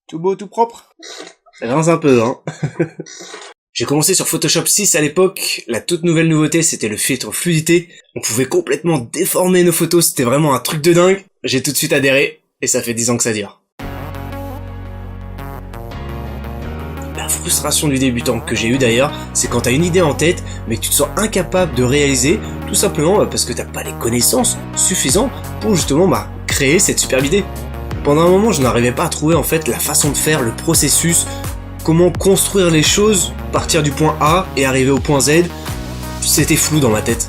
Tout beau, tout propre. Ça grince un peu, hein. J'ai commencé sur Photoshop 6 à l'époque. La toute nouvelle nouveauté, c'était le filtre fluidité. On pouvait complètement déformer nos photos, c'était vraiment un truc de dingue. J'ai tout de suite adhéré, et ça fait 10 ans que ça dure. La frustration du débutant que j'ai eu d'ailleurs, c'est quand t'as une idée en tête, mais que tu te sens incapable de réaliser, tout simplement parce que t'as pas les connaissances suffisantes pour justement créer cette superbe idée. Pendant un moment, je n'arrivais pas à trouver en fait la façon de faire, le processus, comment construire les choses, partir du point A et arriver au point Z. C'était flou dans ma tête.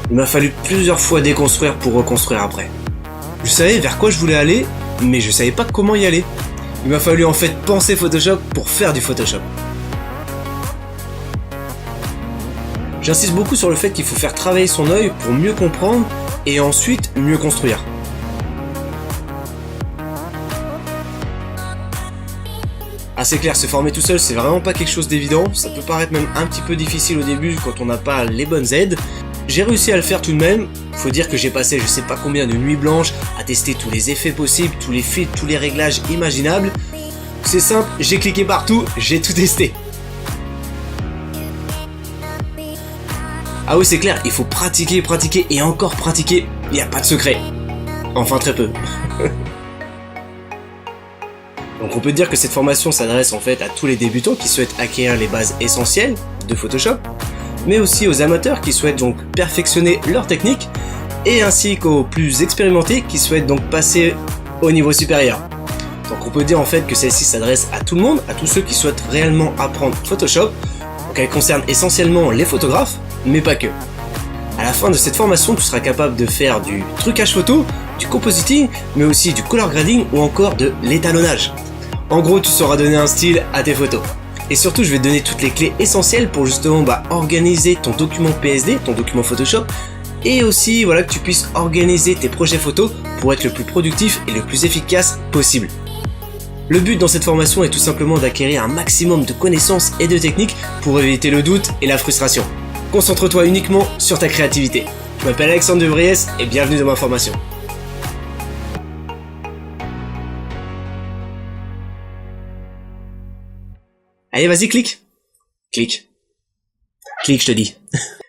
Il m'a fallu plusieurs fois déconstruire pour reconstruire après. Je savais vers quoi je voulais aller, mais je savais pas comment y aller. Il m'a fallu en fait penser Photoshop pour faire du Photoshop. J'insiste beaucoup sur le fait qu'il faut faire travailler son œil pour mieux comprendre et ensuite mieux construire. Ah c'est clair, se former tout seul c'est vraiment pas quelque chose d'évident, ça peut paraître même un petit peu difficile au début quand on n'a pas les bonnes aides. J'ai réussi à le faire tout de même, faut dire que j'ai passé je sais pas combien de nuits blanches à tester tous les effets possibles, tous les filtres, tous les réglages imaginables. C'est simple, j'ai cliqué partout, j'ai tout testé. Ah oui c'est clair, il faut pratiquer, pratiquer et encore pratiquer, il n'y a pas de secret. Enfin très peu. Donc on peut dire que cette formation s'adresse en fait à tous les débutants qui souhaitent acquérir les bases essentielles de Photoshop, mais aussi aux amateurs qui souhaitent donc perfectionner leur technique, et ainsi qu'aux plus expérimentés qui souhaitent donc passer au niveau supérieur. Donc on peut dire en fait que celle-ci s'adresse à tout le monde, à tous ceux qui souhaitent réellement apprendre Photoshop, donc elle concerne essentiellement les photographes, mais pas que. À la fin de cette formation, tu seras capable de faire du trucage photo, du compositing, mais aussi du color grading ou encore de l'étalonnage. En gros, tu sauras donner un style à tes photos. Et surtout, je vais te donner toutes les clés essentielles pour justement organiser ton document PSD, ton document Photoshop, et aussi que tu puisses organiser tes projets photos pour être le plus productif et le plus efficace possible. Le but dans cette formation est tout simplement d'acquérir un maximum de connaissances et de techniques pour éviter le doute et la frustration. Concentre-toi uniquement sur ta créativité. Je m'appelle Alexandre de Vries et bienvenue dans ma formation. Allez, vas-y, clique. Clique. Clique, je te dis.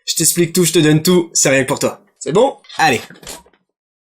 Je t'explique tout, je te donne tout, c'est rien que pour toi. C'est bon? Allez.